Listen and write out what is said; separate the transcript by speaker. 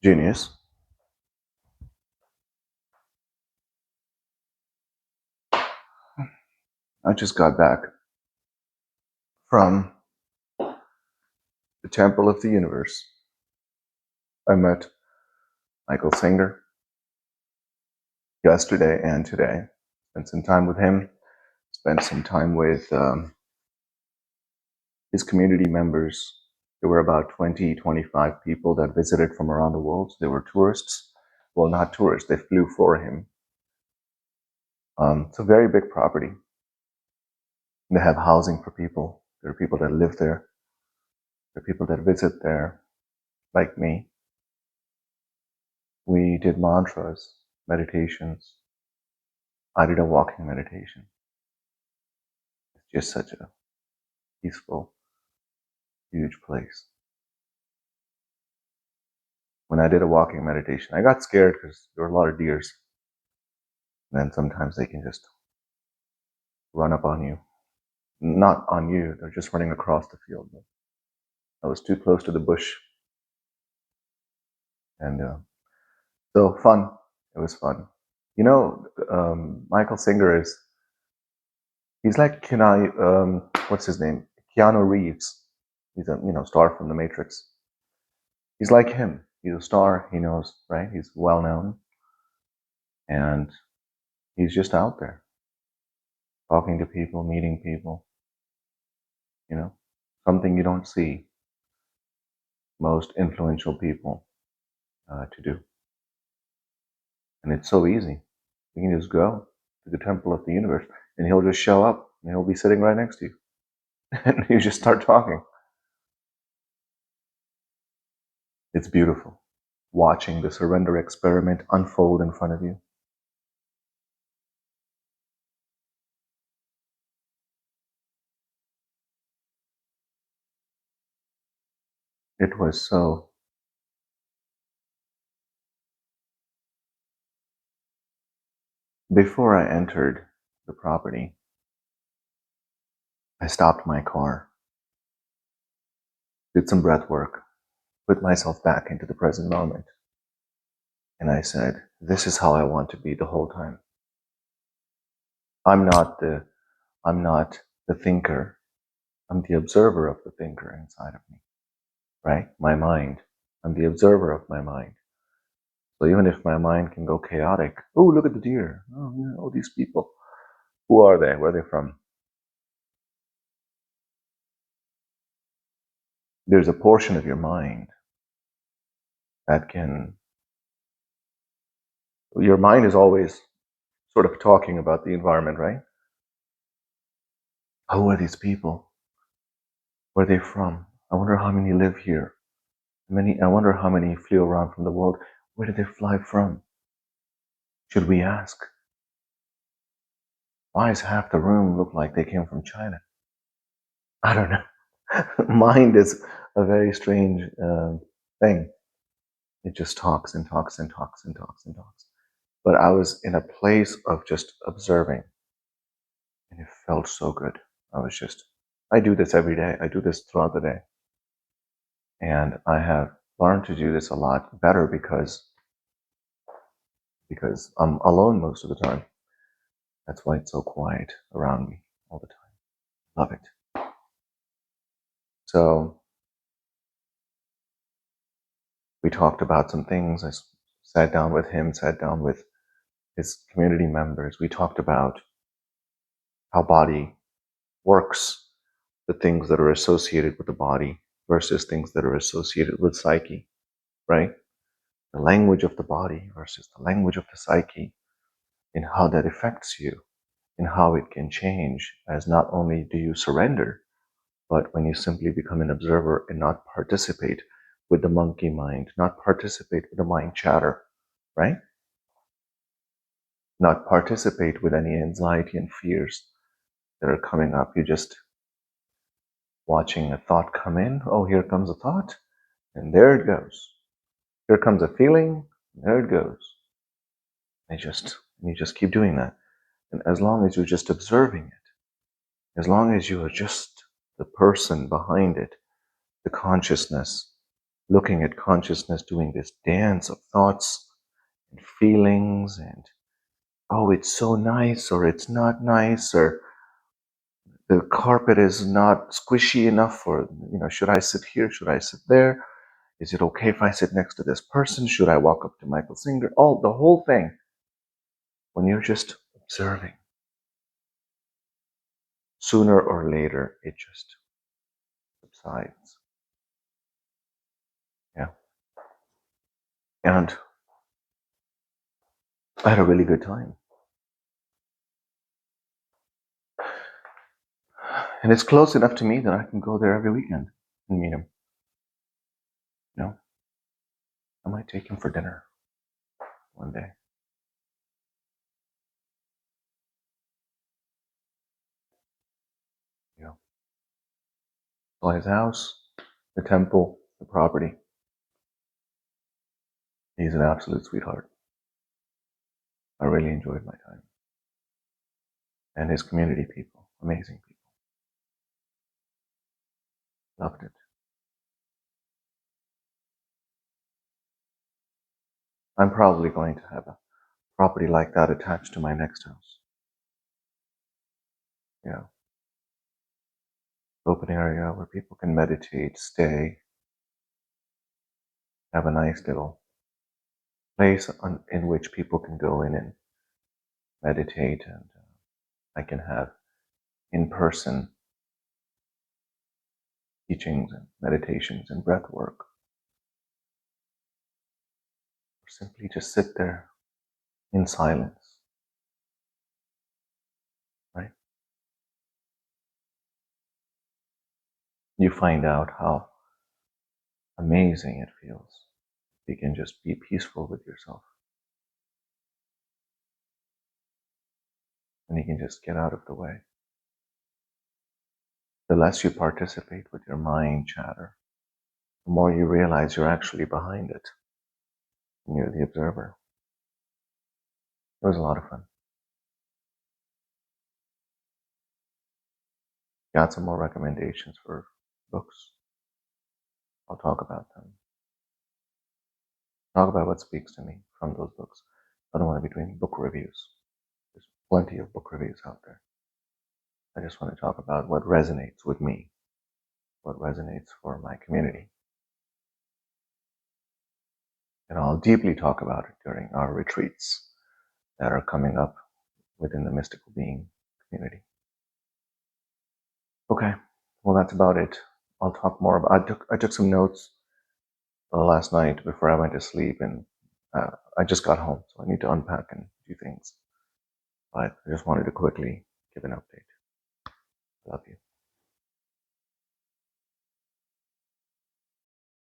Speaker 1: Genius. I just got back from the Temple of the Universe. I met Micheal Singer yesterday and today. Spent some time with him. Spent some time with his community members. There were about 20, 25 people that visited from around the world. They were tourists. Well, not tourists. They flew for him. It's a very big property. They have housing for people. There are people that live there. There are people that visit there, like me. We did mantras, meditations. I did a walking meditation. It's just such a peaceful, huge place. When I did a walking meditation, I got scared because there were a lot of deers. And then sometimes they can just run up on you. Not on you, they're just running across the field. I was too close to the bush. And so fun. It was fun. You know, Micheal Singer he's like what's his name? Keanu Reeves. He's a star from The Matrix. He's like him. He's a star. He knows, right? He's well known. And he's just out there, talking to people, meeting people. Something you don't see most influential people to do. And it's so easy. You can just go to the Temple of the Universe and he'll just show up and he'll be sitting right next to you. And you just start talking. It's beautiful watching the surrender experiment unfold in front of you. It was so. Before I entered the property, I stopped my car, did some breath work, put myself back into the present moment. And I said, this is how I want to be the whole time. I'm not the thinker. I'm the observer of the thinker inside of me, right? My mind. I'm the observer of my mind. So even if my mind can go chaotic, oh, look at the deer. Oh, yeah, all these people. Who are they? Where are they from? There's a portion of your mind that your mind is always sort of talking about the environment, right? Who are these people? Where are they from? I wonder how many live here. I wonder how many flew around from the world. Where did they fly from? Should we ask? Why does half the room look like they came from China? I don't know. Mind is a very strange thing. It just talks and talks and talks and talks and talks. But I was in a place of just observing. And it felt so good. I do this every day. I do this throughout the day. And I have learned to do this a lot better because I'm alone most of the time. That's why it's so quiet around me all the time. Love it. So we talked about some things. I sat down with him, sat down with his community members. We talked about how body works, the things that are associated with the body versus things that are associated with psyche, right? The language of the body versus the language of the psyche, and how that affects you, and how it can change as not only do you surrender, but when you simply become an observer and not participate with the monkey mind, not participate with the mind chatter, right? Not participate with any anxiety and fears that are coming up. You're just watching a thought come in. Oh, here comes a thought, and there it goes. Here comes a feeling, and there it goes. And you just keep doing that. And as long as you're just observing it, as long as you are just the person behind it, the consciousness, looking at consciousness doing this dance of thoughts and feelings and, oh, it's so nice, or it's not nice, or the carpet is not squishy enough, or, should I sit here? Should I sit there? Is it okay if I sit next to this person? Should I walk up to Michael Singer? All the whole thing. When you're just observing, sooner or later, it just subsides. Yeah. And I had a really good time. And it's close enough to me that I can go there every weekend and meet him. I might take him for dinner one day. So his house, the temple, the property. He's an absolute sweetheart. I really enjoyed my time. And his community people, amazing people. Loved it. I'm probably going to have a property like that attached to my next house. Open area where people can meditate, stay, have a nice little place in which people can go in and meditate, and I can have in-person teachings and meditations and breath work, or simply just sit there in silence, right? You find out how amazing it feels. You can just be peaceful with yourself. And you can just get out of the way. The less you participate with your mind chatter, the more you realize you're actually behind it. And you're the observer. It was a lot of fun. Got some more recommendations for books. I'll talk about them. Talk about what speaks to me from those books. I don't want to be doing book reviews. There's plenty of book reviews out there. I just want to talk about what resonates with me, what resonates for my community. And I'll deeply talk about it during our retreats that are coming up within the mystical being community. Okay, well, that's about it. I'll talk more about. I took some notes last night before I went to sleep, and I just got home, so I need to unpack and do things. But I just wanted to quickly give an update. Love you.